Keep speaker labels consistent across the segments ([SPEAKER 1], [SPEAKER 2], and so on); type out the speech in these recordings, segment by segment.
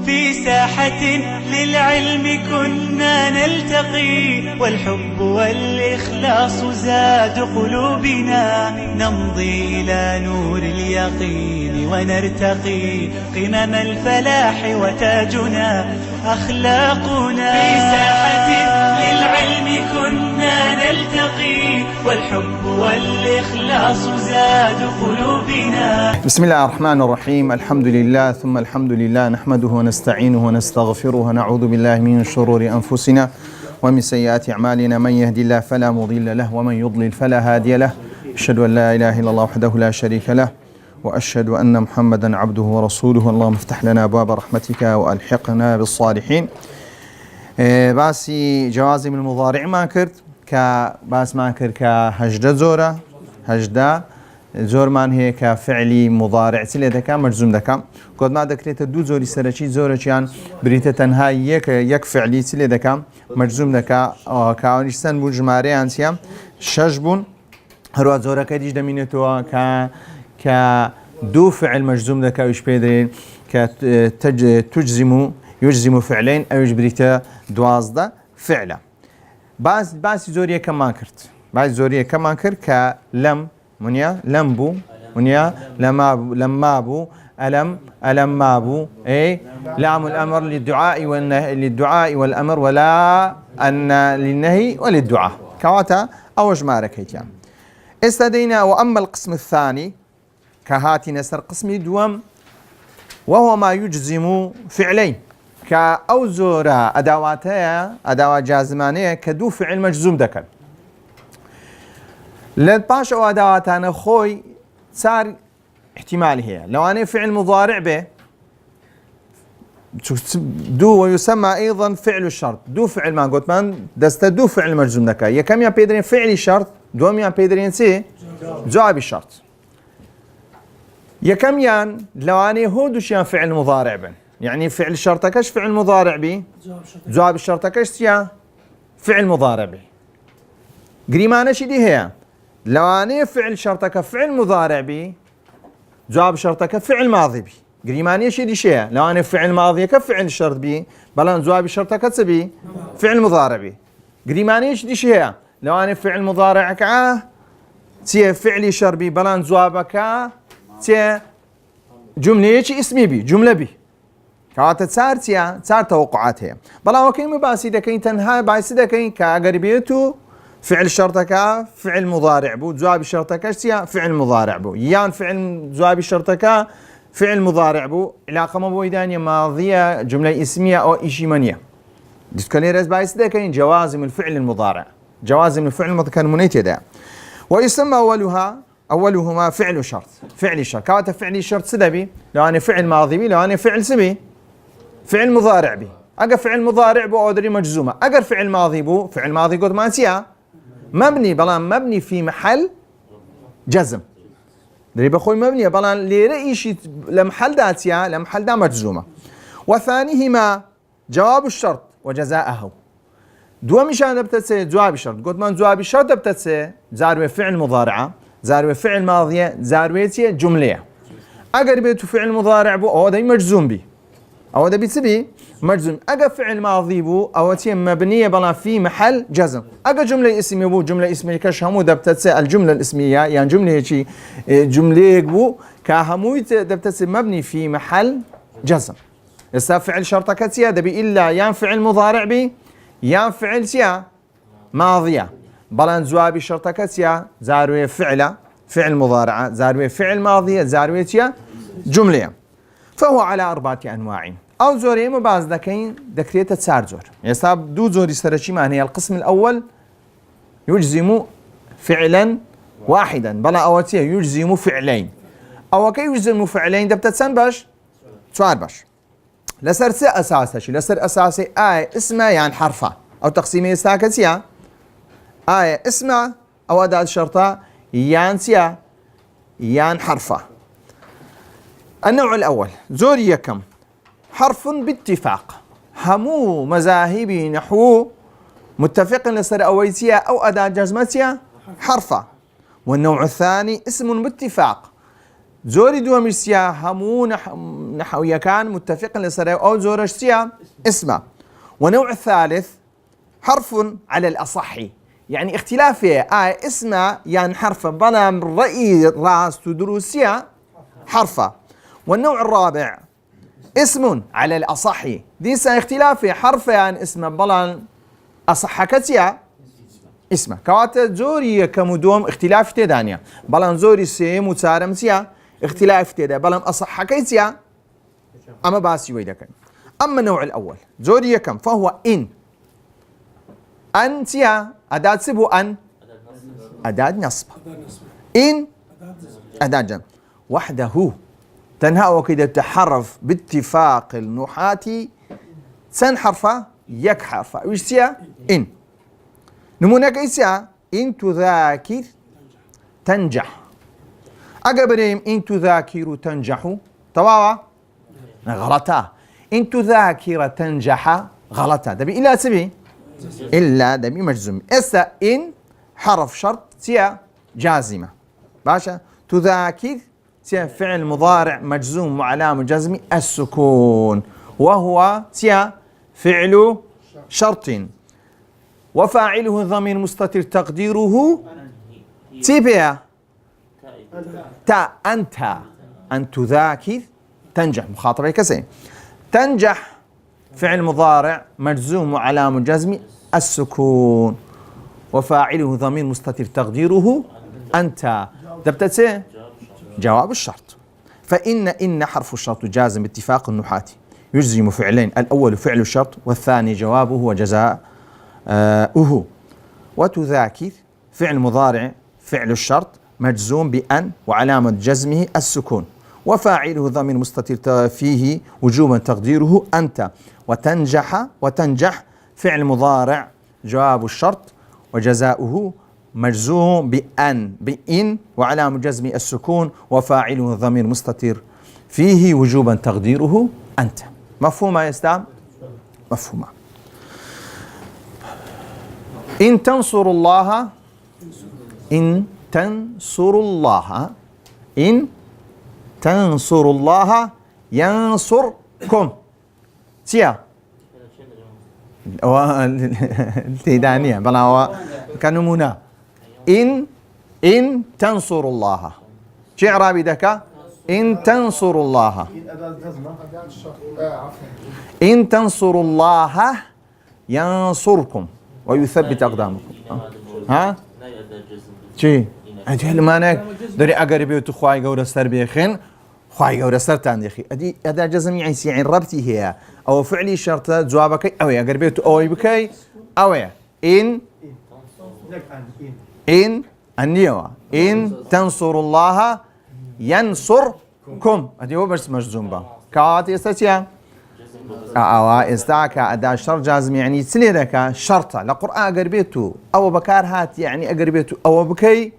[SPEAKER 1] في ساحة للعلم كنا نلتقي، والحب والإخلاص زاد قلوبنا، نمضي إلى نور اليقين ونرتقي قمم الفلاح وتاجنا أخلاقنا. في ساحة للعلم كنا نلتقي، والحب والإخلاص زاد قلوبنا.
[SPEAKER 2] بسم الله الرحمن الرحيم. الحمد لله ثم الحمد لله، نحمده ونستعينه ونستغفره ونعوذ بالله من شرور أنفسنا ومن سيئات أعمالنا، من يهدي الله فلا مضل له ومن يضلل فلا هادي له. أشهد أن لا إله إلا الله وحده لا شريك له، وأشهد أن محمدا عبده ورسوله. اللهم افتح لنا أبواب رحمتك وألحقنا بالصالحين. باسی جوازم المضارع ما کرد که باس ما کرد که هجده زوره، هجده زور من هي كفعلي مضارع سلي دكا مجزوم دكا. قد ما ذكرت دو زوري سرشي زورشيان بريته تنها يك فعلي سلي دكا مجزوم دكا كاونيشسن بو جماري انسيام شجبون هرو زوره كديش دمينتو ك دو فعل مجزوم دكا وش بيدرين يجزم فعلين او يجبريته دوازده فعلا. باس زوريه كمان كرت، باس زوريه كمان كرت كلم منيا لمبو منيا لمابو ألم مابو أي لام الأمر للدعاء والأمر، ولا أن للنهي وللدعاء كواتا أو جمارك هيتيان استدينا. وأما القسم الثاني كهاتي نسر قسم دوم، وهو ما يجزم فعلين كأو زورا أدواتها أدوات جازمانية كدو فعل مجزوم دكان. لباش او ادواتنا خوي صار احتمال هي لو انا فعل مضارع به دو، ويسمى ايضا فعل الشرط. دو فعل ما قلت من دست دو فعل مجزوم دكا يا كم يا بيدرين فعل الشرط، دوم يا بيدرين سي جواب الشرط. يا كم يان لو انا هو دوش يان فعل مضارع به، يعني فعل الشرط كش فعل مضارع به، جواب الشرط كش يا فعل مضارع به. قريمانه شدي هي لو أنا فعل شرطك فعل مضارع بي، جواب شرطك فعل ماضي بي. قريمانية شي دي شيء لو أنا فعل ماضي كفعل الشرط بي، بلان جواب شرطك تبي فعل مضارع بي. قريمانية شي دي شيء لو أنا فعل مضارع كعاه تي فعلي شر بي، بلان جوابك تي جملة شي اسمي بي، جملة بي. كواتا صار توقعات هي. بلان وكيم باسي دكين تنها باسي دكين كأقربيتو فعل شرطك فعل مضارع بو، جواب شرطك فعل مضارع بو، يان فعل جواب شرطك فعل مضارع بو، علاقة ما بويدانية ماضية جملة اسمية أو إشي منية. ديسكالي رز بايس ده كاين جوازم الفعل المضارع، جوازم الفعل المضارع منيتة ده. ويسمى أولهما فعل شرط، فعل شرط. كواتا فعل شرط سدبي لو أنا فعل ماضي بي، لو أنا فعل سبي فعل مضارع بي. أجر فعل مضارع بو أودري مجزومة، أجر فعل ماضي بو، فعل ماضي قد ما نسيها مبني، بلان مبني في محل جزم. دري بخوي مبني بلان لرئيشي لمحل داتيا لمحل دا مجزومة. وثانيهما جواب الشرط وجزاءه. دو مشان دبتتسي جواب الشرط، قلت من جواب الشرط دبتتسي زاروي فعل مضارعة، زاروي فعل ماضية، زارويتي جملة. أقر بيتو فعل مضارع بو أو دا مجزوم بي، أو دا بيتسبي مجزوم. أجا فعل ماضي بو أو تي مبنية بلا في محل جزم. أجا جملة اسمية بو، جملة اسمية كش همو دبتتسي الجملة الاسمية، يعني جملة شيء جملة بو كهمو دبتتسي مبني في محل جزم. إذا فعل شرطك تيا دبي إلا يان فعل مضارع بي يان فعل تيا ماضية. بلان جواب شرطك تيا زاروي فعل مضارعة، زاروي فعل ماضية، زاروي تيا جملة. فهو على أربعة أنواع. أو زوري ما بعض ذكين ذكريته صار زور. يصاب دو زوري سرشي معناه القسم الأول يجزم فعلا واحدا، بلا أوتيه يجزم فعلين. أو كي يجزم فعلين ده بتتسن باش صار باش. لسر أساسه شيء، لسر أساسه آية اسمها يعني حرفة أو تقسيمية ساكتية. آية اسمها أو أداة شرطة يانسيا يان حرفة. النوع الأول زوري يكم حرف باتفاق، همو مذاهبي نحو متفق لسر أويتيا أو أداة جزمتيا حرفة. والنوع الثاني اسم باتفاق، زوري دوم السيا همو نحوية كان متفق لسري أو زور السيا اسمه. ونوع الثالث حرف على الأصح، يعني اختلافه اسمه يعني حرف بلا رأي راس تدروسيا حرفه. والنوع الرابع اسم على الأصح، ديس اختلافه حرف يعني اسمه بلا أصح كتيا اسمه. كواتا زوري كمدوم اختلاف تدانيا بلا زوري سيم وتسارمتيا اختلاف تدا بلا أصح كيتيا أما باسي ويدك. أما النوع الأول زوري كم فهو إن أنتيا أداة سبو أن أداة نصب إن أداة جمع وحده تنهى وكذا تحرف باتفاق النحاة سن حرفة يك حرفة ويسيا إن نمونا كيسيا إن تذاكر تنجح أقبرهم إن تذاكر تنجح طبعا غلطة إن تذاكر تنجح غلطة دبي إلا سبي إلا دبي مجزوم إسا إن حرف شرط تيا جازمة باشا تذاكر تيا فعل مضارع مجزوم وعلامة جزم السكون وهو تيا فعل شرط وفاعله ضمير مستتر تقديره تيبيا تا أنت أن تذاكر تنجح مخاطبة كسين تنجح فعل مضارع مجزوم وعلامة جزم السكون وفاعله ضمير مستتر تقديره أنت دبتت جواب الشرط. فإن حرف الشرط جازم باتفاق النحاة يجزم فعلين الأول فعل الشرط والثاني جوابه وجزاؤه. وتذاكر فعل مضارع فعل الشرط مجزوم بأن وعلامة جزمه السكون وفاعله ضمير مستتر فيه وجوبا تقديره أنت. وتنجح فعل مضارع جواب الشرط وجزاؤه مجزوم بإن وعلامة جزم السكون وفاعله ضمير مستتر فيه وجوبا تقديره أنت. مفهوم يا إسلام؟ مفهوم. إن تنصروا الله إن تنصروا الله ينصركم تيا التيدانية بلا كنمونا إن تنصروا الله شي إعرابي دكا إن تنصروا الله إن تنصروا الله ينصركم ويثبت أقدامكم. ها شي أجل مانك دري أقربي وتخواي جورا سر بيخين خواي جورا سر تانديخي أدي أدا جزم يعني ربتي هي أو فعلي شرط جوابك أوي أقربي أوي بكي أوي إن النيوة إن تنصروا الله ينصركم أدي هو بس مجزوم با كواتي استاتيا استاكا أدا شرط جازم يعني تسليدك شرطة لقرآن أقربيتو أو بكار هات يعني أقربيتو أو بكي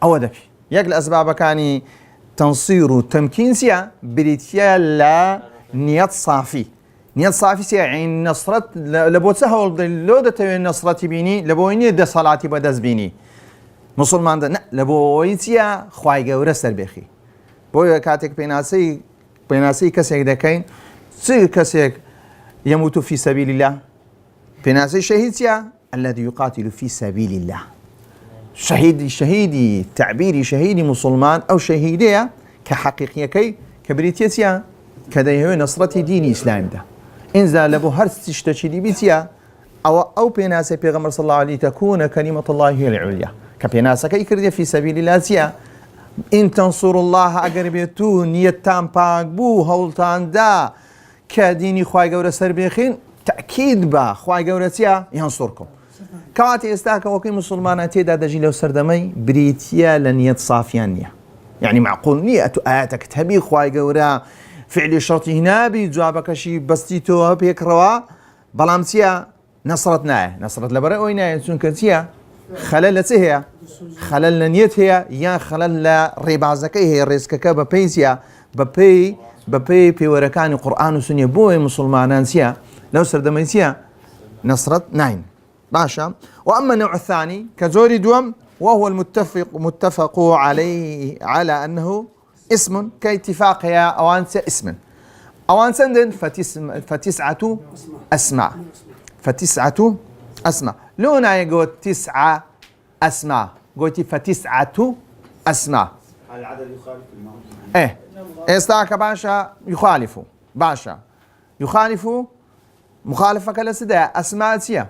[SPEAKER 2] أو دبي يك الأسباب كاني تنصير تمكين سيا بريتيا لا نية صافي سيا يعني نصرت لبو تسهل لو دتوي نصرتي بيني لبويني ده صلاتي بدز بيني مسلمان ده لبويتيا خواي جورا سر بخي بو كاتك بيناسي كسيك دكين سي كسيك يموت في سبيل الله بيناسي شهيديا الذي يقاتل في سبيل الله شهيدي تعبيري شهيدي مسلمان أو شهيدية كحقيقية كي كبريتيتيا كديه نصرتي ديني إسلام ده إنزا لبو هرس تشتشي دي بيتيا أو بيناسي بيغمر صلى الله عليه تكون كلمة الله هي العليا كبيناسي كي كردية في سبيل الله تيا إن تنصر الله أقربيتو نيتان باقبو هولتان دا كديني خواي قورة سربيخين تأكيد با خواي قورة تيا ينصركم كواتي استاكا وكي مسلمان تيدا دجي لو سردمي بريتيا لنية صافيانية يعني معقول نية آياتك تبي خواي قورة فعلي شرطي هنا بجوابك شي بستيتو بيكروا بلامتيا نصرتنا نصرت لبرأوينا ينسون كنتيا خلل تهيا خلل لنيت هي يا خلل ريبازكي هي ريسكك ببيسيا ببي بوركان قرآن وسنة بوي مسلمان سيا لو سردمي سيا نصرت ناين باشا. وأما النوع الثاني كزوري دوم وهو متفق عليه على أنه اسم كاتفاقها أوانس اسم أوان سندن فتسعة أسماء فتسعة أسماء لونا يقول 9 أسماء قلت فتسعة أسماء
[SPEAKER 3] العدد يخالف المعنى.
[SPEAKER 2] إيه استاك باشا يخالف باشا يخالف مخالفة كلا سدا أسماء تيا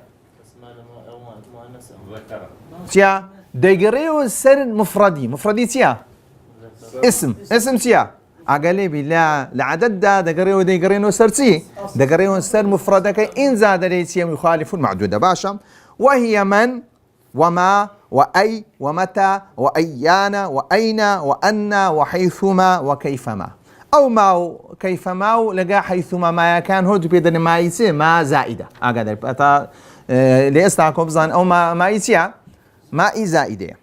[SPEAKER 2] تيا دقريو سر مفردي تيا اسم تيا أقلي بلا لعدد دا دقريو سرتي دقريو سر مفردك إن زاد ليتيا يخالف المعدودة باشا وهي من وما وأي ومتى وأيان وأين وأن وحيثما وكيفما أو ما كيفما لقى حيثما ما كان هو بيدن ما يصير ما زائدة أقدر أتا ليستعكم زان أو ما يصير ما زائدة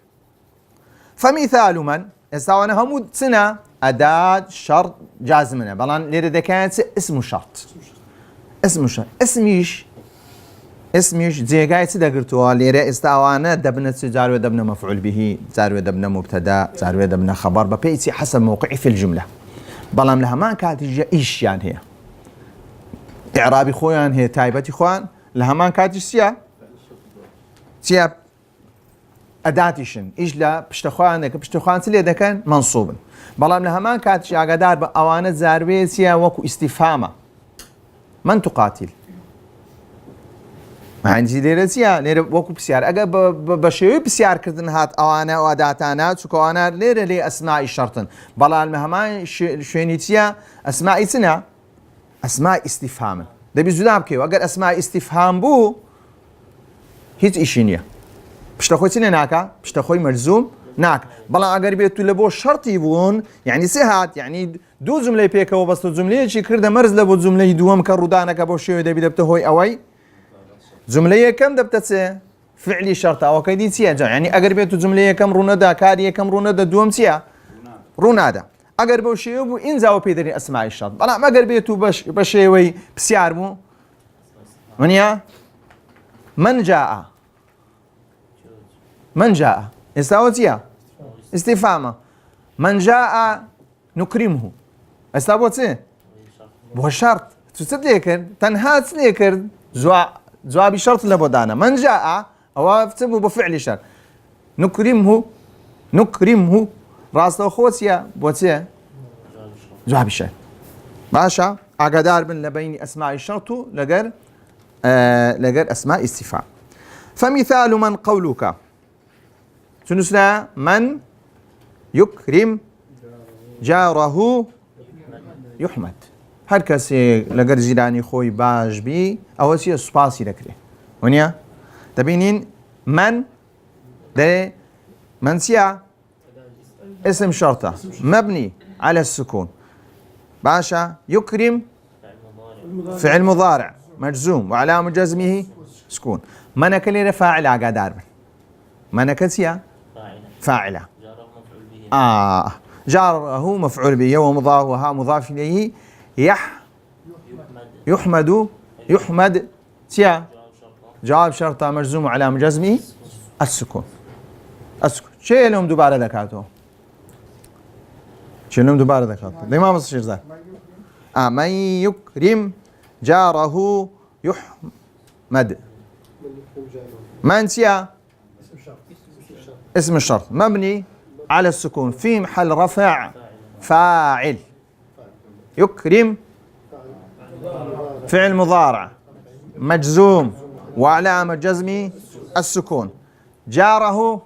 [SPEAKER 2] فمثال من استوانا هم سنة أداة شرط جازمنا بلان ليرد كانت اسم شرط اسميش زيغاي تدقرتوا ليرة استوانا دبنا جار ودبنا مفعول به جار ودبنا مبتدا جار ودبنا خبر ببيتي حسب موقعي في الجملة بلام لها ما كانت إيش يعني هي إعرابي خوان هي تايبتي خوان لها ما كانت سيا أداتيشن إيش لا بشتخوان سلي ده كان منصوبا بلام لها ما كانت أقدار بأوانة زاروية سيا وكو استفهامة من تقاتل ما عندي ليرة ليرة وكو بسيار أجا بشيء بسيار كردن هات أوانا وأداتانا سكوانا ليرة لي أسماء الشرطن بلا المهما شوينيتيا أسماء سنة أسماء استفهام ده بيزوداب كيو أجر أسماء استفهام بو هيت إشينيا بشتخوي سنة ناكا بشتخوي مرزوم ناك بلا أجر بيتو لبو شرط يبون يعني سهات يعني دو جملة بيكا وبس جملة شي كرده مرز لبو جملة دوم كرودانا كبوشيو ده بيدبته هوي أوي جملة كم دبتت فعلي شرط أو كيدي تيا يعني أجر بيتو جملة كم روندا كارية كم روندا دوم تيا رونادا أجر بوشيو إن زاو بيدري أسماء الشرط أنا ما أجر بيتو بشيوي بسيارمو منيا من جاء استوتيا استفهام من جاء نكرمه استوتي بو شرط تسديكر تنهات ليكر جواب الشرط لبودانا من جاء أو افتبه بفعل شرط نكرمه راس خوتيا بوتيا جواب الشرط باشا أقدار من لبين أسماء الشرط لقر أسماء استفهام فمثال من قولك شنو من يكرم جاره يحمد هر کسی لگر زیرانی خوی باش بی اولی سپاسی دکره ونیا تبینین من ده منسيا اسم شرطة مبني على السكون باشا يكرم فعل مضارع مجزوم وعلامة جزمه سكون منك اللي فاعل عقادار منك فاعلة جاره مفعول به ومضاف مضاف إليه يحمد سيا جواب شرطة مجزوم علامة جزمه السكون شيء لهم دوباره ذكاته شيء لهم دوباره ذكاته لما مصير ذا من يكرم جاره يحمد من سيا اسم الشرط مبني على السكون في محل رفع فاعل يكرم فعل مضارع مجزوم وعلامة جزمه السكون جاره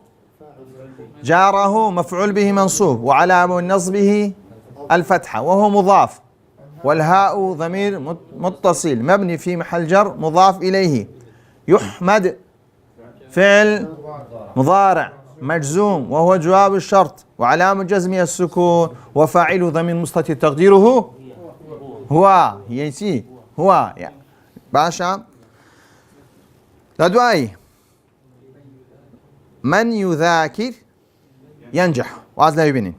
[SPEAKER 2] مفعول به منصوب وعلامة نصبه الفتحة وهو مضاف والهاء ضمير متصل مبني في محل جر مضاف إليه يحمد فعل مضارع مجزوم وهو جواب الشرط وعلامة جزمه السكون وفاعل ضمير مستتر تقديره هو يسي هو يعني باشا لدواي من يذاكر ينجح وعز لا يبنين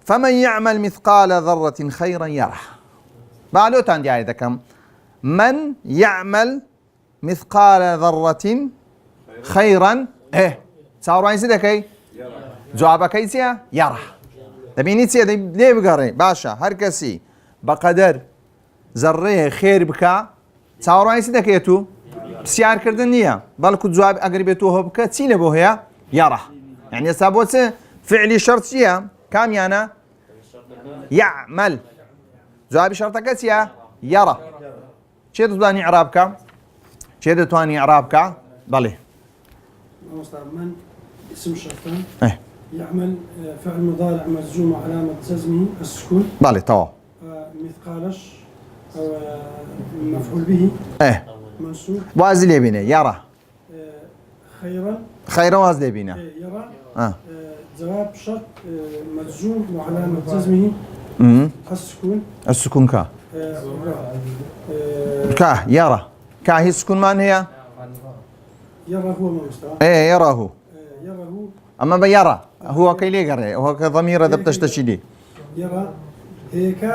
[SPEAKER 2] فمن يعمل مثقال ذرة خيرا يره بعلو تاندي كم من يعمل مثقال ذرة خيرا صار وين سيدك جوابك يسيا يره دەبینی چێ لێ بگەڕێ باشە هەر کەسی بەقەدەر زەڕێ خێر بکە چاوەڕوانی چی دەکەێت و پرسیارکردن نییە بەڵکو جواب ئەگەر بێت هۆ بکە چی لە بۆ هەیە یاڕە یعنی ئێستا بۆ چ فعلی شەرت چییە کامیانە یعمل جوابی شەرتەکە چییە یاڕە چێ دەتوانی ئیعراب بکە چێ دەتوانی ئیعراب بکە بەڵێ
[SPEAKER 4] من اسم الشرطان يعمل فعل مضارع مجزوم وعلامة جزمه السكون
[SPEAKER 2] بەڵێ تەواو
[SPEAKER 4] مثقالش مفعول به منصوب
[SPEAKER 2] واز لێ بینێ یاڕە
[SPEAKER 4] خيرا
[SPEAKER 2] خەیرە واز لێ بینە
[SPEAKER 4] يرى
[SPEAKER 2] آه.
[SPEAKER 4] جواب شرط مجزوم وعلامة جزمه السكون
[SPEAKER 2] السکونکە کا یاڕە کا هیچ سکونمان هەیە
[SPEAKER 4] يرى هو ما مستوى
[SPEAKER 2] يراه
[SPEAKER 4] يرى هو
[SPEAKER 2] أما بيرى هو كي ليقرأ هو كضمير دبتش تشيدي
[SPEAKER 4] يرى هيك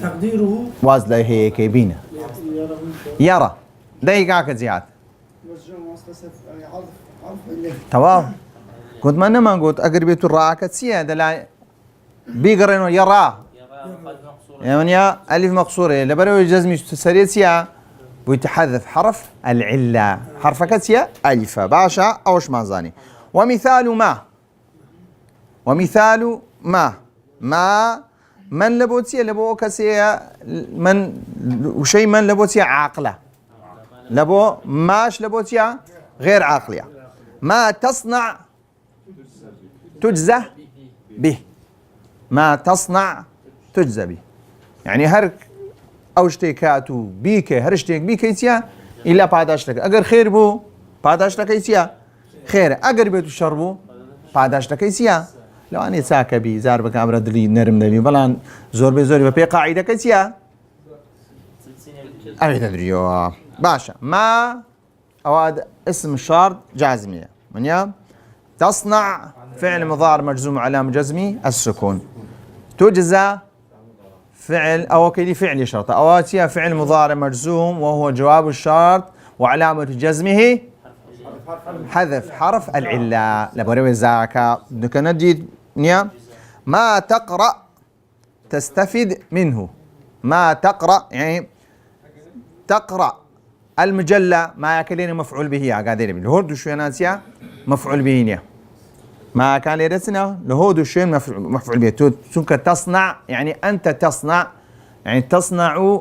[SPEAKER 4] تقديره
[SPEAKER 2] واز لا هي كيبينة يرى دقيقة زياد تمام كنت ما نما قلت أقربيت الراكة سيادة لا بيقرأ يرى يعني يا ألف مقصورة لبرو الجزم سريع سيا ويتحذف حرف العلة حرف كتيا ألف باشا أوش ما زاني ومثال ما من لبوتيا لبو كسيا من وشيء من لبوتيا عاقلة لبو ماش لبوتيا غير عاقلة ما تصنع تجزى به ما تصنع تجزى به يعني هرك او شتێکاتو بیکە هەر شتێک بیکەیتە ئیلا پاداش دەکە ئەگەر خێر بوو پاداش دەکەیتە خێرە ئەگەر بێت و شەڕ بوو پاداش دەکەیتە لەوانێ چاکە بی زار بە کامرە دلی نەرم دەبی بەڵام زۆربەی زۆری بە پێی قاعیدەکە چییە ئەوێ دەدریەوە باشە ما ئەوە اسم شرط جازمية منيا تصنع فعل مضارع مجزوم علامة جزمي السكون تجزى فعل أو كلي فعل شرط أواتيا فعل مضارع مجزوم وهو جواب الشرط وعلامة جزمه حذف حرف العلة لبريو زاكا نكندي نيا ما تقرأ تستفيد منه ما تقرأ يعني تقرأ المجلة ما كلين مفعول به قاعدين الهود شو ناسيا مفعول به نيا ما كان يرسنا لهود الشيء مفعول به تونك تصنع يعني أنت تصنع يعني تصنع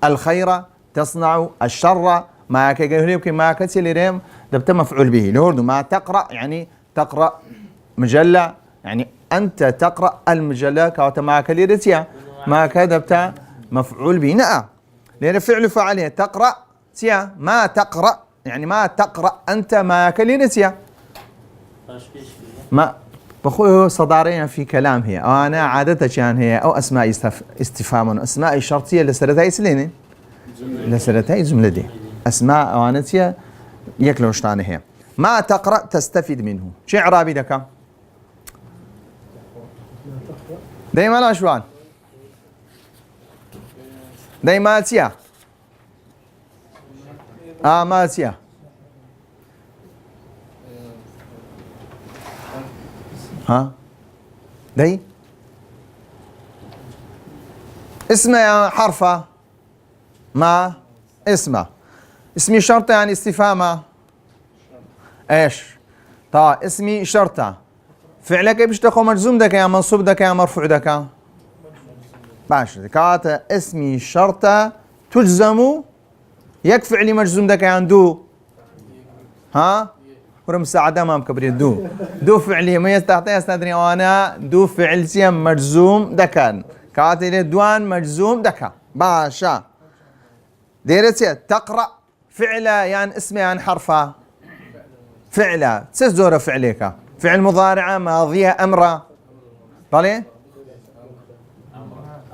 [SPEAKER 2] الخير تصنع الشر ما كجهليك ما كتير دبت مفعول به لهود ما تقرأ يعني تقرأ مجلة يعني أنت تقرأ المجلة كوت ما كليرتيا ما كدبت مفعول به نعم لأن فعل فعلية تقرأ تيا ما تقرأ يعني ما تقرأ أنت ما كليرتيا ما بخوي صدارين في كلام هي أو أنا عادة كان هي أو أسماء استفهام أسماء شرطية لسرتها سلين لسرتها جملة دي أسماء أوانتيا يكلون شتان هي ما تقرأ تستفيد منه شيء عربي دكا دايما لا شوان دايما تيا ما تيا ها داي اسمه حرفه ما اسمه اسمي شرطة يعني استفهامه ايش طيب اسمي شرطة فعلك باش تاخذ مجزوم دك يا منصوب دك يا مرفوع دك باش كات اسمي شرطة تجزم يكفي علي مجزوم دك عنده ها ورم ساعة ما مكبري دو فعلي ما يستطيع استدري وانا دو فعل سيم مجزوم دكان كاتل دوان مجزوم دكا باشا ديرتي تقرأ فعل يعني اسمه يعني حرفه فعل تسزور فعليك فعل مضارعة ماضيها أمرا طالع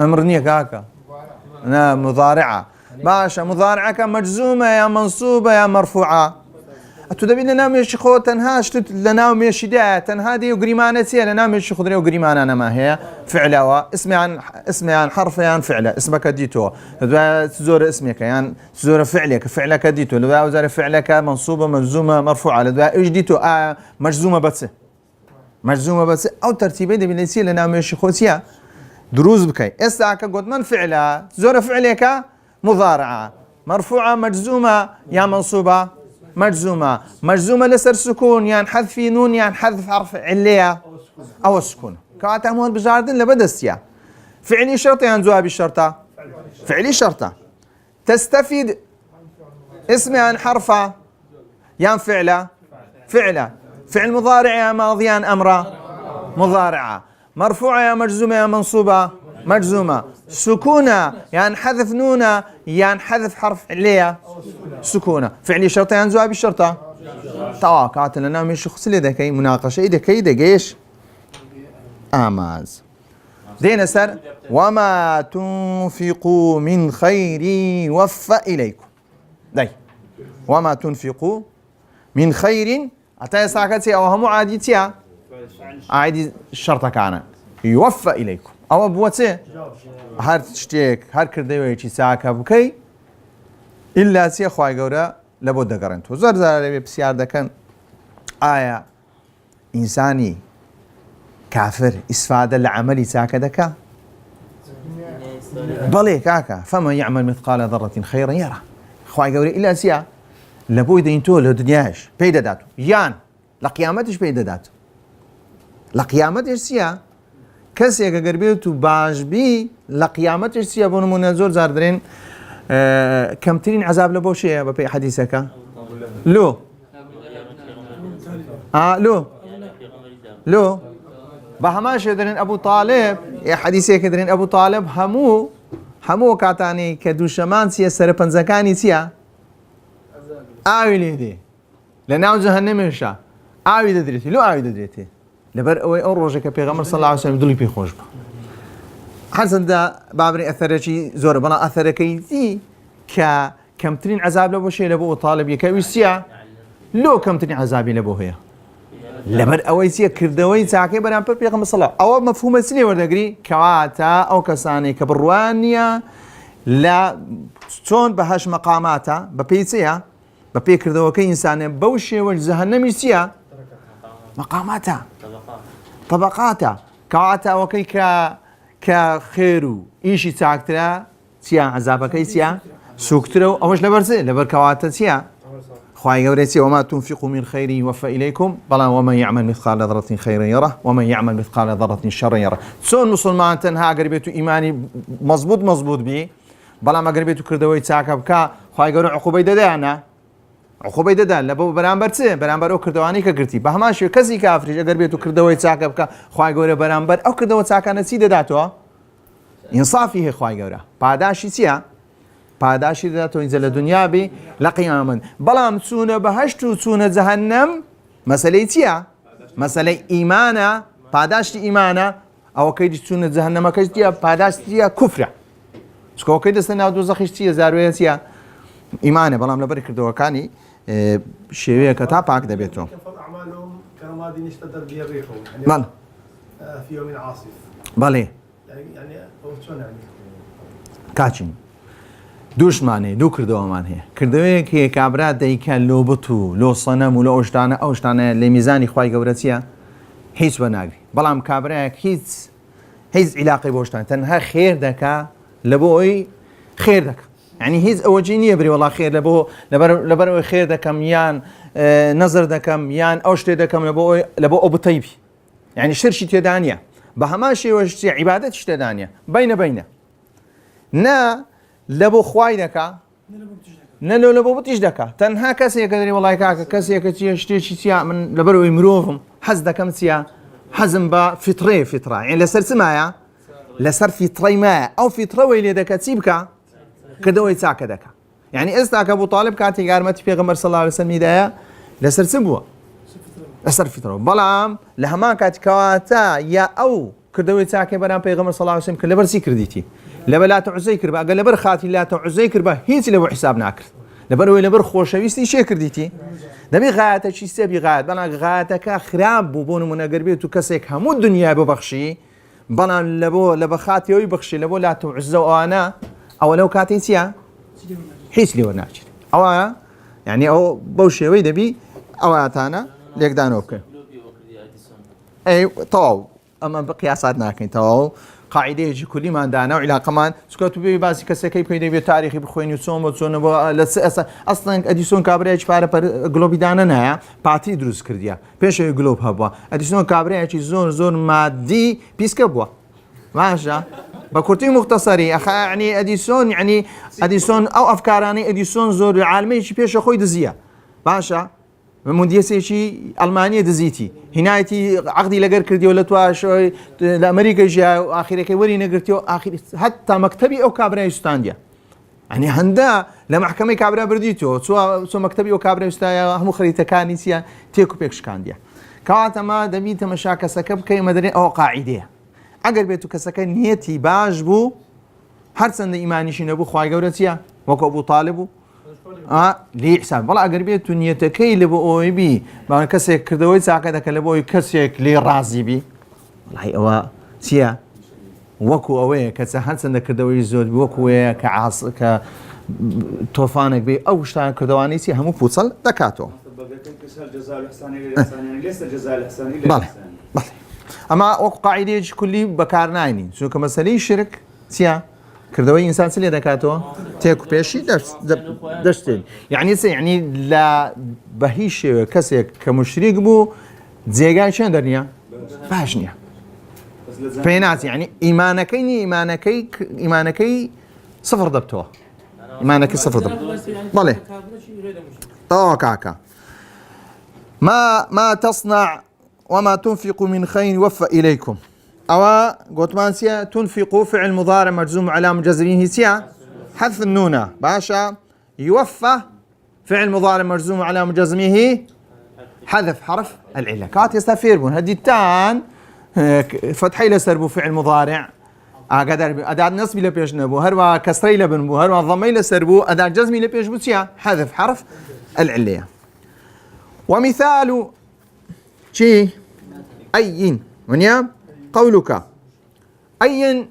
[SPEAKER 2] أمرني كاكا نعم مضارعة باشا مضارعة مجزومة يا منصوبة يا مرفوعة أتودبي لنا مش خو تنها شتت لنا مش دا تنها دي وقريمانة سي لنا مش خضري وقريمانة أنا ما هي فعلة اسمي عن حرف يعني فعلة اسمك ديتو تزور اسمك يعني تزور فعلك ديتو لو زار فعلك منصوبة مجزومة مرفوعة لو ايش ديتو مجزومة بس مجزومة بس أو ترتيبي دي بنسي لنا مش خوسيا دروز بكي استعك قد من فعلا زور فعلك مضارعة مرفوعة مجزومة يا منصوبة مجزومة لسر سكون يعني حذف نون يعني حذف حرف علية أو السكون كواتا مهد بجاردن لبدستيا فعلي شرطة يعني جواب الشرطة فعلي شرطة تستفيد اسم عن حرفة يعني فعل مضارع يا ماضيان أمر مضارعة مرفوعة يا مجزومة يا منصوبة مجزومة سكونة يعني حذف نونة يعني حذف حرف علية سكونة فعلي شرطة يعني جواب الشرطة توقعت لنا من شخص لدكي مناقشة دكي دقيش آماز دينا سر وما تنفقوا من خير يوفى إليكم داي وما تنفقوا من خير أتى ساكتي أو هم عاديتيا عادي الشرطة كان يوفى إليكم أو بوتي هر تشتيك هر كردوي شي ساكا بكي إلا سي خواي جورا لابد قرنت وزر زار بسيار دكان آية إنساني كافر استفادة لعملي ساكا دكا بلي كاكا فما يعمل مثقال ذرة خيرا يرى خواي جورا إلا سيا لابد ينتو لدنياش بيدا داتو يان لقيامتش بيدا داتو لقيامتش سيا كسي اگر بيتو باش بي لقيامتش سيا بونو منازور زاردرين كمترين عذاب لبوشي ببي حديثك لو لو بهماش درين ابو طالب يا حديثك درين ابو طالب همو كاتاني كدوشمان سيا سرپنزكاني سيا آوي دي لناو جهنم يشا آوي دريتي لو آوي دريتي لبر اوي اون روجك پیغمبر صلى الله عليه وسلم دولي بي خوش با حسن دا بابري اثرشي زور بنا اثركي كمترين عذاب لبو شي لبو طالب يكوي سيا لو كمترين عذابي لبو هي لبر اوي سيا كردوي ساكي برام پیغمبر صلى الله او مفهوم سني وردغري كواتا او كساني كبروانيا لا تون بهاش مقاماتا ببيتيا ببي كردوكي انسان بوشي والجهنم سيا مقاماتها طبقاتها كواتا وكي كخيرو إيشي تاكترا تيا عذابك تيا سوكترو أوش لبرزي لبر كواتا تيا خواهي قوليتي وما تنفقوا من خير يوفى إليكم بلا ومن يعمل مثقال ذرة خيرا يره ومن يعمل مثقال ذرة شرا يره سون مسلمان تنها قربيتو إيماني مزبوط بي بلا ما قربيتو كردوي تاكا بكا خواهي قولي عقوبي دانا عقوبة دادان لبو برانبر چه برانبر او کردوانی که گرتی به همه شو کسی که افریج اگر بیتو کردوی چاک بکا خواهی گوره برانبر او کردوی چاکانه چی داداتو انصافی هی خواهی گوره پاداشی چیه پاداشی داداتو اینجا دنیا بی لقیامن بلام چونه بهشت و چونه جهنم مسئله چیه مسئله ایمانه پاداشی ایمانه او کیدی چونه جهنم کیدی پاداشی کفر سکو کیدی سنا دوزخش چیه زاروی چیه إيمانه بلام لبرك كردوكاني شيء كتاب باك دبيتو
[SPEAKER 5] أعمالهم كرماد اشتدت به الريح
[SPEAKER 2] بل
[SPEAKER 5] في يوم عاصف
[SPEAKER 2] بله
[SPEAKER 5] يعني أو شلون يعني
[SPEAKER 2] كاتشين دوش مانه دو كردو مانه كردوه كي كابرا دايكا لو بتو لو صنم ولو أوشتانه لميزاني خواي قورتيا هيس بناغري بلام كابرا هيز علاقة بوشتان تنها خير دكا لبوي خير دكا يعني هيز اوجيني يبري والله خير لبرو خير دكم يان نظر دكم يان اوشتي دكم لبو ابو طيبي يعني شرشي تدانيا بهماشي وشتي عبادة تدانيا بين نا لبو خواي دكا نلو لبو بتيش دكا تنها كسي كدري والله كاكا كسي كتي شتي من لبرو يمروهم حز دكم سيا حزم با فطره يعني لسر سمايا لسر فطري ما او فطره ويلي دكا تسيبكا كدوي تاكا دكا يعني استاك ابو طالب كاتي قارمتي پیغمبر صلى الله عليه وسلم هدايا لسر سبوا لسر فطره بلام لهما كاتي كواتا يا او كدوي تاكا برام پیغمبر صلى الله عليه وسلم كلبر سي كرديتي لبلا تعزي كربا قال لبر خاتي لا تعزي كربا هيت لو حساب ناكر لبر خوشويستي شي كرديتي دبي غاتا شي سبي غات بلا غاتك خراب بون منغربيتو كسيك همو الدنيا ببخشي بلا لبو خاتي ويبخشي لبو لا تعزو انا او لو كاتين سيا حيس لي وناجر او يعني او بوشي ويدبي او اتانا ليك دانوك أي طاو أما بقياسات ناكن طاو قاعدة كل ما عندنا وعلاقة كمان سكوت بي بس كسكيب كيدي بتاريخي بخوين يسوم وتسون أصلا أديسون كابري إيش فارق جلوبي دانا نها باتي دروس كرديا بيش جلوب هبوا أديسون كابري إيش زور مادي بيسكبوا ماشي بكرتي مختصري يعني أديسون أو أفكاراني أديسون زور عالمي إيش بيش أخوي دزيا ماشي منديسي شيء ألمانيا دزيتي هنايتي عقدي لقر كردي ولا تواش لأمريكا جاء آخره كي وري نقرتيو آخر حتى مكتبي أو كابرا يستانديا يعني هندا لمحكمة كابرا برديتو سو مكتبي أو كابرا يستايا هم خريطة كانيسيا تيكو بيكش كانديا كاتما دبيت مشاكل سكب كي مدري أو قاعدة أجر بيتو كسكن نيتي باجبو هرسن إيماني شنبو خواي جورتيا وكو أبو طالبو لي حساب والله أقربيت نيتكي لبو بي ما كسيك كردوي ساكا كلبوي كسيك لي رازي بي والله أوا سيا وكو أوي كسهل سند كردوي زود وكو كعاص ك توفانك بي أو شتان كردواني سي همو فوصل دكاتو
[SPEAKER 3] الجزاء الإحساني للإحسان ليس الجزاء الإحساني للإحسان
[SPEAKER 2] أما وكو قاعدة كلي بكارنايني شو كمسألة الشرك سيا كردوي إنسان سلي دكاتو تيكو بيشي دشتين يعني لا بهيش كسيك كمشرك بو زيغان شن درنيا باشنيا فينات يعني إيمانكي صفر ضبطوه إيمانكي صفر ضبط ضلي كاكا ما تصنع وما تنفق من خير يوفى إليكم أو قوتمانسيا تنفق فعل مضارع مجزوم علامة جزمه سيا حذف النونة باشا يوفى فعل مضارع مجزوم علامة جزمه حذف حرف العلة كات يستفيرون هدي التان فتحي لسربو فعل مضارع قدر أداة نصب لبيش نبو هروا كسري لبنبو هروا ضمي لسربو أداة جزمي لبيش بو سيا حذف حرف العلة ومثال شي أين ونيا قولك أي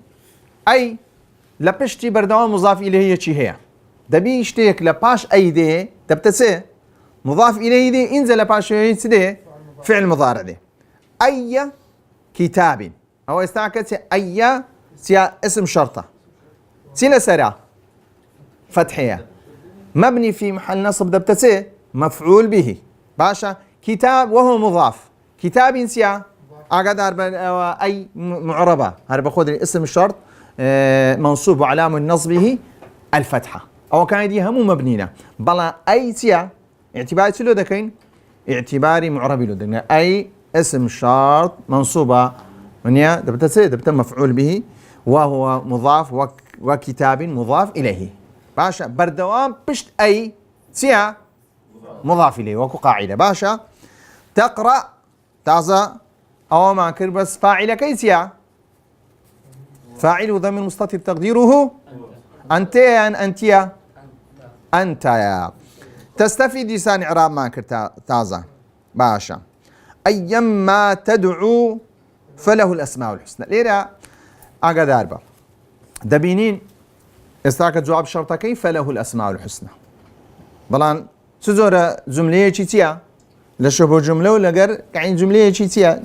[SPEAKER 2] لبشتي بردوان مضاف إليه شي هي دبي اشتيك لباش أي دي دبتسي مضاف إليه دي إنزل لباش دي فعل مضارع دي أي كتاب أو استعكت أي سيا اسم شرطة سيلا سرع فتحية مبني في محل نصب دبتسي مفعول به باشا كتاب وهو مضاف كتاب سيا أقدر أي معربة هذا بأخذ اسم الشرط منصوب وعلامة نصبه الفتحة أو كان يدي هم مبنينا بلا أي سيا اعتباري سلو دكين اعتباري معربي لو دكنا أي اسم شرط منصوبة ونيا دبت مفعول به وهو مضاف وكتاب مضاف إليه باشا بردوام بشت أي سيا مضاف إليه وكو قاعدة باشا تقرأ تعزى أو ما كربس فاعل كيسيا فاعل ضمير مستتر تقديره أنت يا تستفيد لسان إعراب ما كرتا تعزى باشا أيما تدعو فله الأسماء الحسنى ليرا أقدر با دبينين استراك جواب شرطة كيف فله الأسماء الحسنى بلان سزورة جملة تيا لشبه جملة ولا جر كعين جملة تيا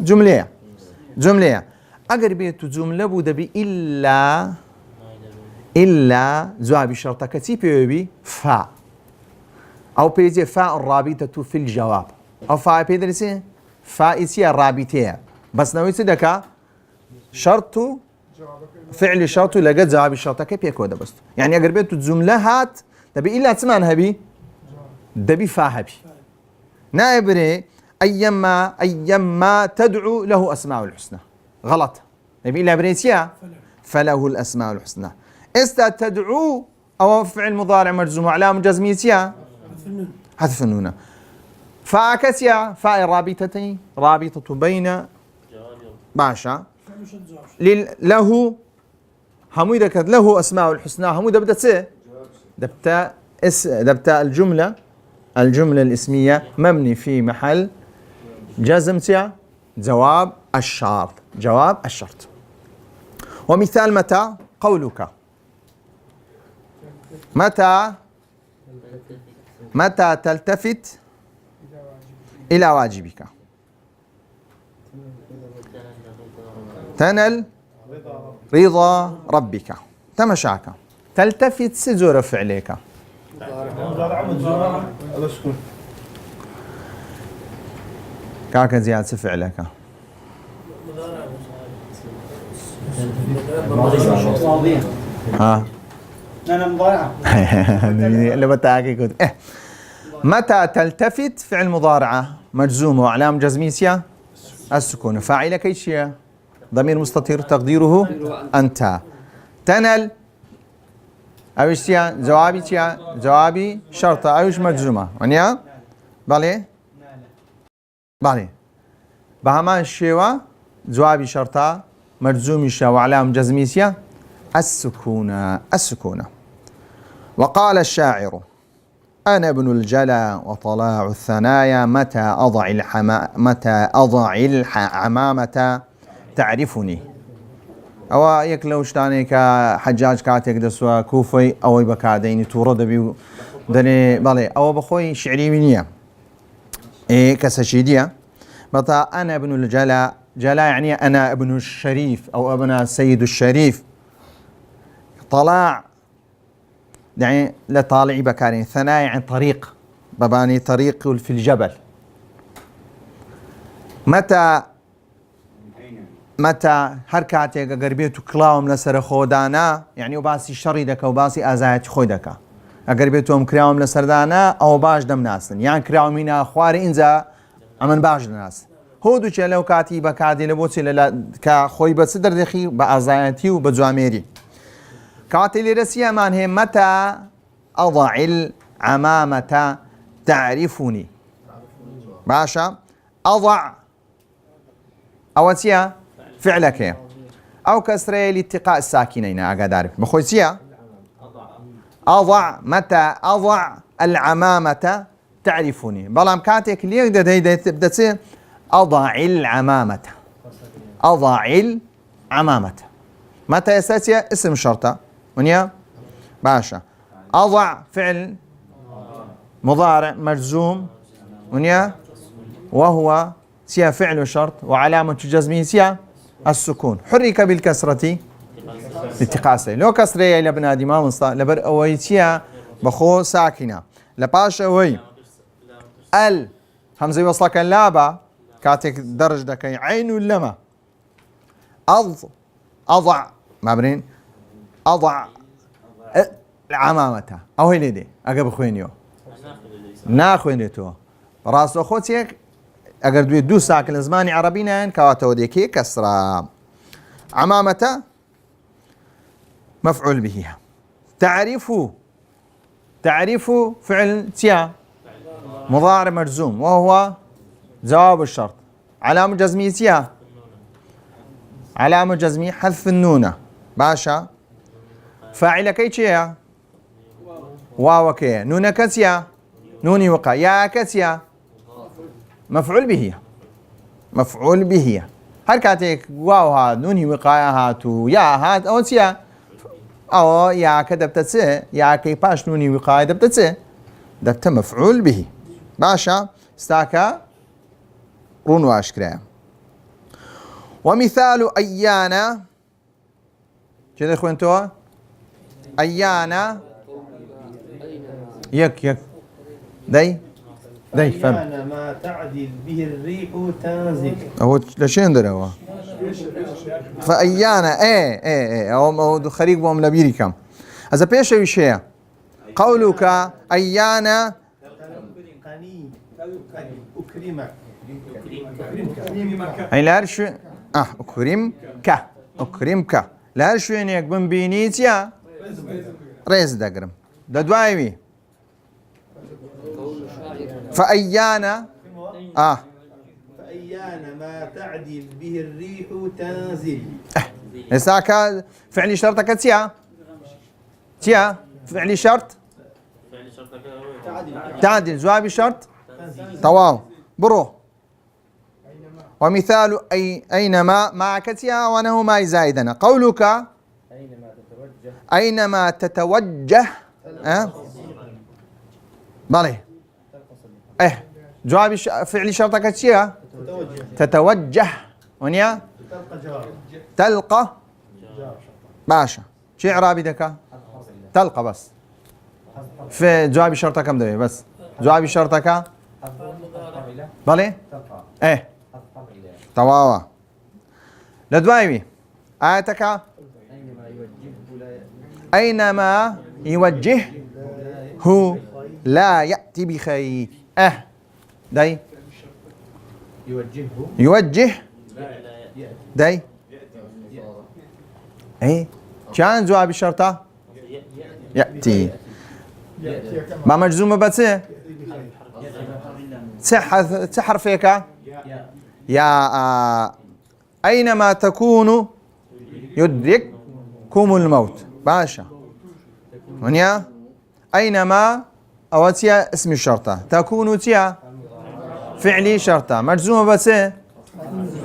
[SPEAKER 2] جملة أجر بيت جملة بود بي إلا جواب شرطة كتيب يبي فا أو بيجي فاء الرابطة في الجواب أو فاء بيدرسي فاء إسيا الرابطة بس نويت دكا شرط فعل شرط لقى جواب الشرطة كيف يكون بس يعني أجر بيت جملة هات دبي إلا تسمعها بي دبي فا هبي نائبري أيما تدعو له أسماء الحسنى غلط نبي إلا بريسيا فله الأسماء الحسنى تدعو أو فعل مضارع مجزوم علامة جزميسيا حذف النون فاكسيا فاء رابطتين رابطة بين باشا له همو ذكر له أسماء الحسنى همو دبتا الجملة الاسمية مبني في محل جزم جواب الشرط ومثال متى قولك متى تلتفت إلى واجبك تنل رضا ربك تمشاك تلتفت سجور فعليك
[SPEAKER 5] مضارع مجزوم على سكون.
[SPEAKER 2] كاك زياد فعلك ها
[SPEAKER 3] أنا مضارعة.
[SPEAKER 2] اللي بتاعك كنت متى تلتفت فعل مضارعة مجزوم وعلام جزميسيا السكون فاعل كيشيا ضمير مستتر تقديره أنت تنل أوشيا جوابي تيا جوابي شرطة أوش مجزومة ونيا بالي بهمان الشيوة جوابي شرطة مجزوم شا وعلام جزميسيا السكون وقال الشاعر أنا ابن الجلا وطلاع الثنايا متى أضع العمامة تعرفني أو يكلو شتاني كحجاج كاتك دسوا كوفي أو يبكادين تورد بيو دني بالي أو بخوي شعري منيا كسشيدية متى أنا ابن الجلا جلا يعني أنا ابن الشريف أو ابن سيد الشريف طلاع يعني لا طالع بكارين ثناء يعني طريق بباني طريق في الجبل متى هركاتك قربيتو كلاوم لسر خودانا يعني وباسي شريدك وباسي ازايت خودك قربيتهم كراوم لسر دانا او باش دم ناسن يعني كراومينا خواري انزا امن باش ناس هودو چه لو كاتي بكادي لبوتي لا كخوي بصدر دخي بازايتي وبجواميري كاتي لرسيا من هي متى أضع العمامة تعرفني باشا أضع أوتيا فعلك أو كسرة لاتقاء الساكنين أقدر بخوتيا أضع متى أضع العمامة تعرفني بلام كاتك ليك تبدأ أضع العمامة متى يستأتي اسم شرطة ونيا باشا أضع فعل مضارع مجزوم ونيا وهو سيا فعل شرط وعلامة جزمه سيا السكون حرك بالكسرة اتقاسه لو كسرة إلى بنادي ما مصطا لبر أويتيا بخو ساكنة لباشا وي ال همزة وصلك اللابا كاتك درج دكي عين لما أضع ما برين أضع العمامة أو هي لدي أقرب خوينيو ناخوينيتو راس أخوتيك أقرب دو ساكن زماني عربينا كواتو ديكي كسرة عمامة مفعول به تعرف فعل تيا مضارع مجزوم وهو جواب الشرط علامة جزمية تيا علامة جزمية حذف النونة باشا فاعل كيتشيا واو كي نون كسيا نوني وقع يا كسيا مفعول به حركاتك واو هاد نوني وقايا هاتو يا هات او سيا او يا كدبتسي يا كي باش نوني وقايا دبتسي دبت مفعول به باشا استاكا رون واشكرا ومثال أيانا كده اخوان تو أيانا يك داي فهم
[SPEAKER 5] أيانا ما تعدل به الريح تنزل.
[SPEAKER 2] هو لشين در هو فأيانا ايه هو خريج بهم لبيري كم إذا بيش شيء قولك أيانا
[SPEAKER 5] أكرمك
[SPEAKER 2] أي لارش أكرمك لارش إنك بن بينيتيا ريز دقرم دوايمي فأيانا
[SPEAKER 5] فأيانا ما تعدل به الريح تنزل.
[SPEAKER 2] لساكا فعلي شرطك تيا فعلي شرط تعدل جوابي شرط تواو برو ومثال أينما معك تيا وأنه ما زائدنا قولك أينما تتوجه بالي جوابي فعلي شرطك تيا تتوجه ونيا
[SPEAKER 5] تلقى جواب
[SPEAKER 2] تلقى باشا شي إعرابي دكا تلقى بس في جواب الشرطة كم دبي بس جواب الشرطة كا بلي ايه تواوا لدوايمي آياتك أينما يوجهه لا يأتي بخير داي
[SPEAKER 5] يوجهه
[SPEAKER 2] يوجه داي ايه كان جواب الشرطة يأتي ما مجزومة بس تحرف فيك يا أينما تكونوا يدرككم الموت باشا ونيا أينما أوتيا اسم الشرطة تكونوا تيا فعلي شرطة مجزومة بس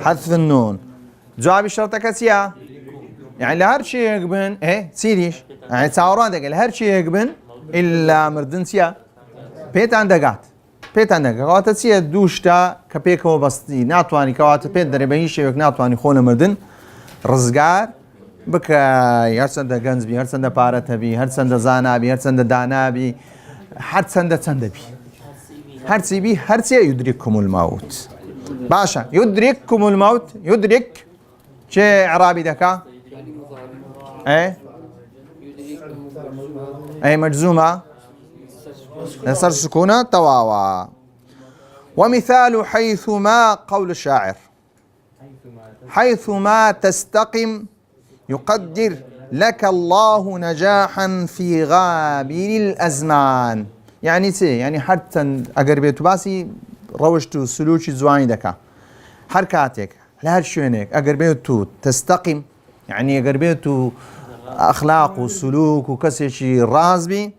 [SPEAKER 2] حذف النون جواب الشرطة كتيا يعني لهر شيء يقبن ايه سيريش يعني تعوران دقل هر شيء يقبن إلا مردن تيا بيت عندقات بيت عندك قوات تيا دوشتا كبيك هو بسطي ناتواني قوات بيت دربهي شيء ناتواني خون مردن رزقار بك هرسند گنز بي هرسند پارت بي هرسند زانا بي هرسند دانا بي هرسند تند بي هرسي بي هرسي يدرككم الموت باشا يدرككم الموت يدرك شيء اعرابي دكا ايه اي مجزومه نصر سكونه تواوا ومثال حيثما قول الشاعر حيثما تستقم يقدر لك الله نجاحا في غابر الأزمان يعني يعني حتى أقر بيتو باسي روشتو سلوكي زواني دكا حركاتك لهر شوينك أقر بيتو تستقم يعني أقر بيتو أخلاق وسلوك وكسيشي رازبي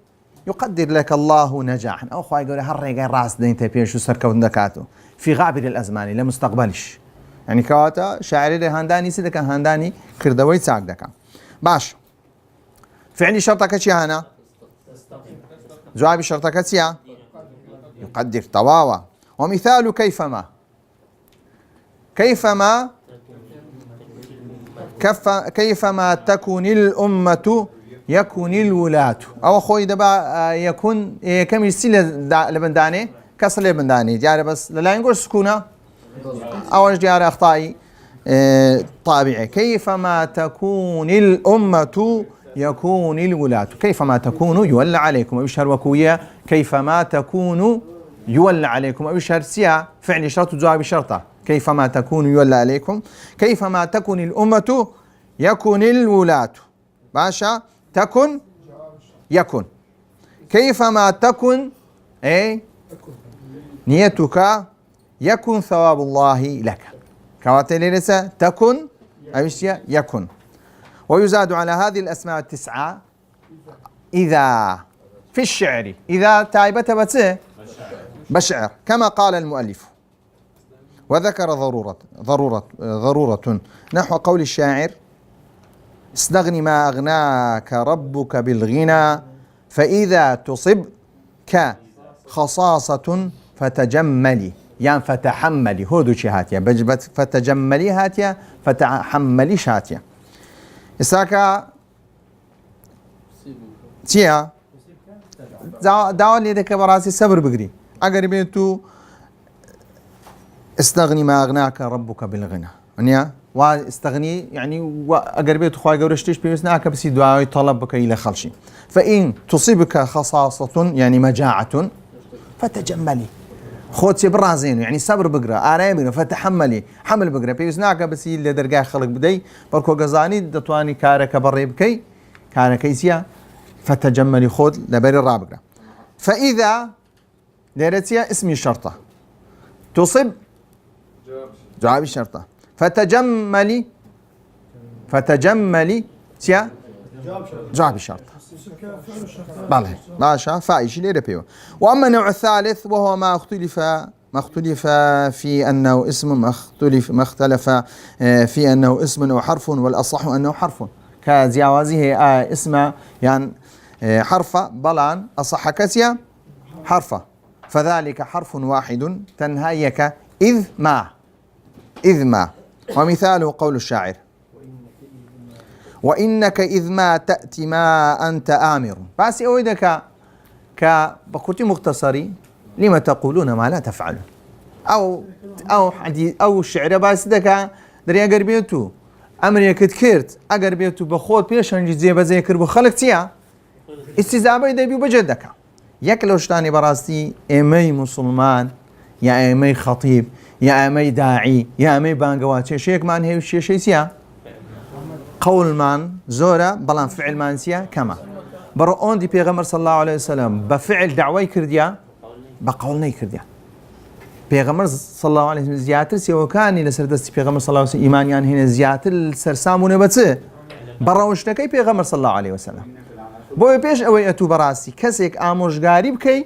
[SPEAKER 2] يقدر لك الله نجاحا أو خواهي يقول هرقا راس دين تبيشو سركو دكاتو في غابر الأزمان لمستقبلش يعني كواتا شاعري ده هانداني سيدك هانداني كردوي تساق دكا باش فعلي شرطك شي هنا جواب شرطك سيا يقدر تواوا ومثال كيفما تكون الأمة يكون الولاة أو خوي دبا يكون كم يصير لبنداني كسر لبنداني جاري بس لا ينقول سكونه أول جاري أخطائي طابعي كيفما تكون الأمة يكون الولاة كيفما تكون يولى عليكم أبشر وكوية كيفما تكون يولى عليكم أبشر سيا فعل شرط جواب شرطة كيفما تكون يولى عليكم كيفما تكون الأمة يكون الولاة باشا تكن يكن كيفما تكن أي نيتك يكن ثواب الله لك كواتل لسه تكن أبشيا يكن ويزاد على هذه الأسماء التسعة إذا في الشعر إذا تعبت بس بشعر كما قال المؤلف وذكر ضرورة نحو قول الشاعر استغن ما أغناك ربك بالغنى فإذا تصبك خصاصة فتجملي يعني فتحملي هودو شي هاتيا بجبت فتجملي هاتيا فتحملي شاتيا إساكا تيا دعوة لي دكا براسي صبر بقري أقر بيتو استغني ما أغناك ربك بالغنى ونيا واستغني يعني وأقر بيتو خواهي قورشتيش بيسناك بس دعاوي طلبك إلى خلشي فإن تصيبك خصاصة يعني مجاعة فتجملي خوتي برازين يعني صبر بقرا آراي بقرا فتحملي حمل بقرا بيسناك بس اللي درجاه خلق بدي بركو غزاني دتواني كارك بريبكي كارك يسيا فتجملي خود لبري الرابقرا فإذا ليرتيا اسمي الشرطة تصب جواب الشرطة فتجملي تيا جواب الشرطة بالله باشا فايش اللي ربيو واما النوع الثالث وهو ما اختلف في انه اسم ما اختلف في انه اسم او حرف والاصح انه حرف كزياوازي اسم يعني حرف بلان اصح كسيا حرف فذلك حرف واحد تنهايك اذ ما ومثاله قول الشاعر وإنك إذ ما تأتي ما أنت آمر. بس أويدك كبقوتي مختصري لما تقولون ما لا تفعلون أو حديث أو الشعر بس دكا دري أجر بيتو أمر يكتكرت أجر بيتو بخود بيش هنجي زي بذكر بخلق تيا استزابة يدبي بجدك يكلوشتاني براستي إمي مسلمان يا إمي خطيب يا إمي داعي يا إمي بانقوات شيك مان هي وشي شي سيا قول مان زورا بلان فعل مان سيا كما برؤون دي بيغمر صلى الله عليه وسلم بفعل دعوي كرديا بقولني كرديا بيغمر صلى الله عليه وسلم زياتر سيوكاني لسردستي بيغمر صلى الله عليه وسلم إيمانيان هنا زياتر سرسامون بتسه براوشتكي بيغمر صلى الله عليه وسلم بۆی پێش ئەوەی ئەتوو بەڕاستی کەسێک ئامۆژگاری بکەی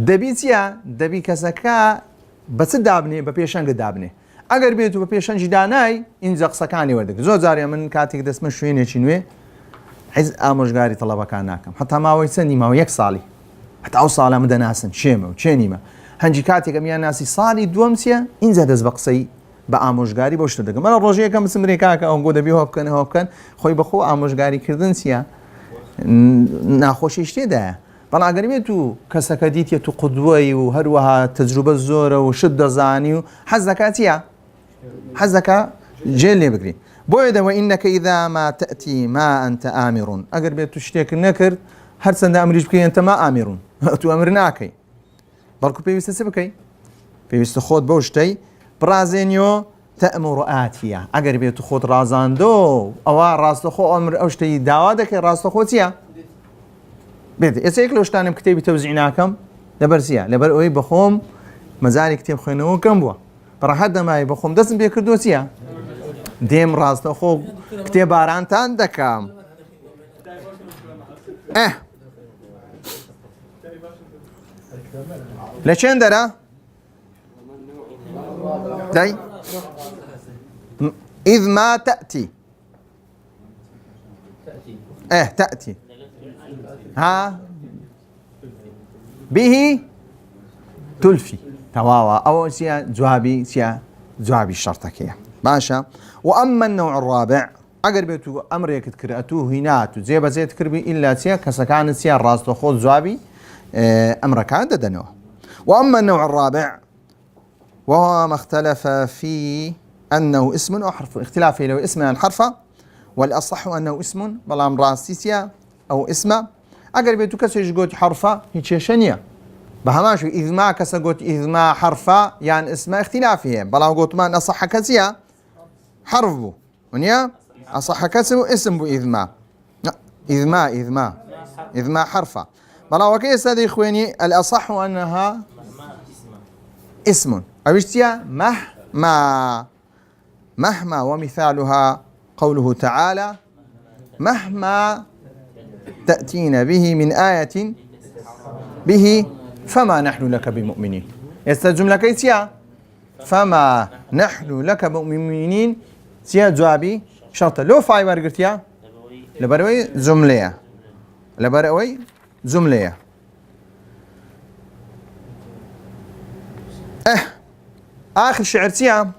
[SPEAKER 2] دەبی چییە؟ دەبی کەسەکە بە چ دابنێ بە پێشەنگت دابنێ ئەگەر بێت و بە پێشەنجی دانای اینجا قسەکانی وەردەگرێت زۆر جارێ من کاتێک دەستمە شوێنێکی نوێ حیز ئامۆژگاری تەڵەبەکان ناکەم هەتا ماوەی چەندی ماوە یەک ساڵی هەتا ئەو ساڵە دەناسن شێمە و چێنیمە هەنجی کاتێک ئەمیان ناسی ساڵی دووەم چییە اینجا دەست بە قسەی بە ئامۆژگاری بۆ شتە دەگەم مەڵە ڕۆژەیەکەم بچم ڕێکاکە ئەو گۆ دەبی هۆ بکەن خۆی بەخۆ ئامۆژگاریکردن چییە؟ ناخۆشی شتێدایە بەڵام ئەگەر بێت و کەسەکە دیتێت و قودوەی و هەروەها تەجروبە زۆرە و شت دەزانی و حەز دەکات چییە؟ حەز دەکات جێل لێ بگری بۆیە دەوە ئینەکە ئیذا ما تەئتی ما ئەنتە ئامرون ئەگەر بێت و شتێک نەکرد هەرچەندە ئەمریش بکەی ئەنتە ما ئامرون تو ئەمر ناکەی بەڵکو پێویستە چ بکەی؟ پێویستە خۆت بەو شتەی بڕازێنیەوە تأمر آتية أجر بيت خود رازان دو أو راست خو أمر أوشتي داوادك راست خو تيا بيت يسيك لو شتانم كتابي توزعناكم لبرسيا لبر أوي بخوم مزاري كتاب خينو كم بوا برا حد ما يبخوم دسم بيكردو تيا ديم راست خو كتاب عرانت عندكم لشين درا داي إذ ما تأتي تأتي ها به تلفي تواوا أو سيا جوابي الشرطكية باشا. وأما النوع الرابع أقربتو أمر يكتكر أتوه هناتو زي بزي تكربي إلا سيا كسكان سيا الراس تخوض جوابي أمر كان ددنوه. وأما النوع الرابع وهو ما اختلف في أنه اسم أو حرف اختلافه لو اسم عن حرفه والأصح أنه اسم بلام راسيسيا أو اسم أقل بيتو كسيش قوت حرفه هيك شنية بهماش إذ ما كسا قوت إذ ما حرفه يعني اسم اختلافه بلام قوت ما أصح كسيا حرف بو ونيا أصح كسو اسم بو إذ ما حرفه بلام وكيس هذه إخواني الأصح أنها اسم أبشتيا مهما ومثالها قوله تعالى مهما تأتين به من آية به فما نحن لك بمؤمنين يستجم لك يسيا فما نحن لك بمؤمنين سيا جوابي شرطة لو فاي ورقتيا لبروي زملية آخر شعر سيا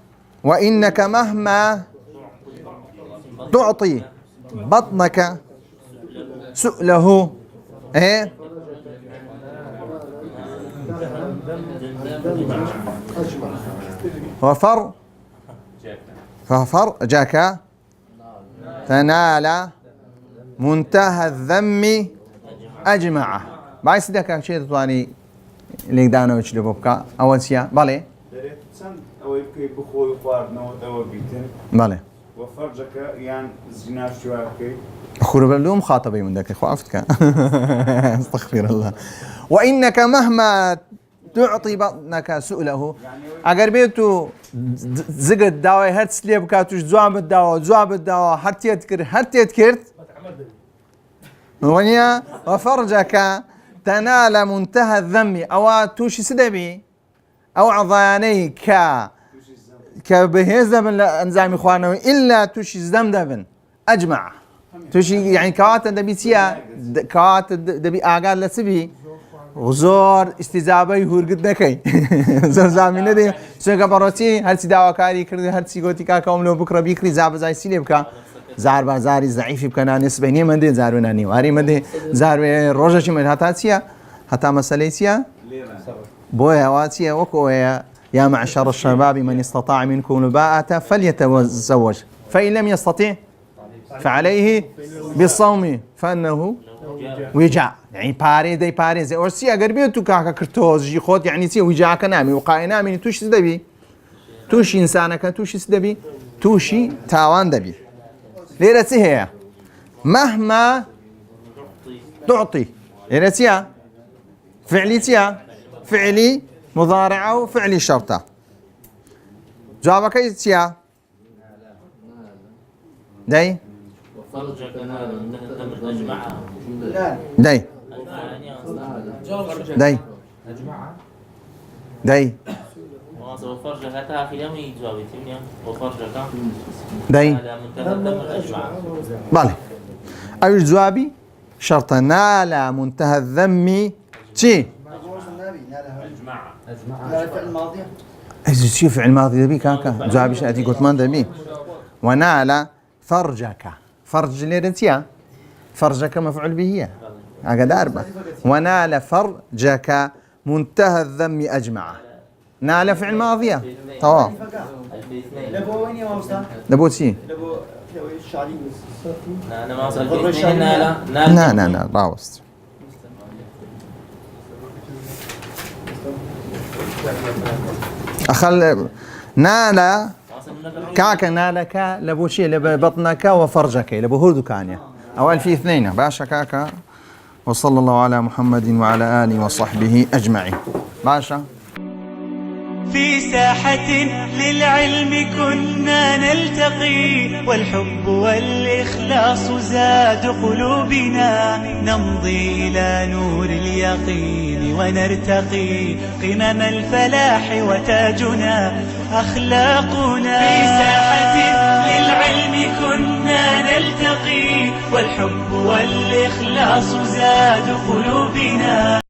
[SPEAKER 2] وإنك مهما تعطي بطنك سؤله ففرجك تنال منتهى الذم أجمعه باعث ذلك شيء تواني اللي دانا وش لبوبكا أول شيء بالي
[SPEAKER 3] أو يبكي بخوي خواردنا أو بيتن
[SPEAKER 2] بالي
[SPEAKER 3] وفرجك يعني زنا شواركي
[SPEAKER 2] أخور بلوم خاطبي من ذاك خافتك استغفر الله. وإنك مهما تعطي بطنك سؤله أجر بيتو زقد داوي هرت سليب كاتوش جواب الدواء هرت يذكرت ونيا وفرجك تنال منتهى الذم أو توشي سدبي أو عضياني كبهزة من أنزام إخوانه إلا توشي زمدبن أجمع توشي يعني كوات دبي سيا كوات دبي أعقال لسبي زۆر استیجابەی هورگت نەکەی زۆر زامی نەدێ چونکە بەڕۆچی هەرچی داواکاری کردی هەرچی گوتی کاکەم لەو بکڕە بیکری زابزای سی لێ بکە زار بازاری زعیفی بکەنا نسبەی مندێ زاروێنە نیواری مندێ زاروێ ڕۆژەکی من هەتا چییە هەتا مەسەلەی چییە بۆیە وا چییە وەکۆیە يا معشر الشباب من استطاع منكم الباءة فليتزوج فإن لم يستطع فعليه بالصوم فإنه وجاء يعني باري دي باري زي أرسي أجر بيتو كاكا كرتوز جي خود يعني تي وجاء كنامي وقاي نامي توش سدبي توش إنسانك توش سدبي توشي تاوان دبي ليرة هي مهما تعطي ليرة تيا فعلي تيا فعلي مضارعة وفعلي شرطة جوابك ايش تيا داي داي داي داي داي بالي أو جوابي شرطة نال منتهى الذم تي إذا تشوف فعل ماضي ذبي كاكا جوابي شأتي قلت ما ذبي ونال فرجك فرج ليرنتيا فرجك مفعول به هكذا أربعة ونال فرجك منتهى الذم أجمع نال فعل ماضية طواف
[SPEAKER 3] لبو وين يا مستر؟
[SPEAKER 2] لبو تي
[SPEAKER 3] لبو الشعري
[SPEAKER 2] لا راوست أخل نال كاك نالك لبو شيء لبطنك وفرجك لبو هردو كانيا أول في اثنين باشا كاكا وصلى الله على محمد وعلى آله وصحبه أجمعين باشا
[SPEAKER 1] في ساحة للعلم كنا نلتقي والحب والإخلاص زاد قلوبنا نمضي إلى نور اليقين ونرتقي قمم الفلاح وتاجنا أخلاقنا في ساحة للعلم كنا نلتقي والحب والإخلاص زاد قلوبنا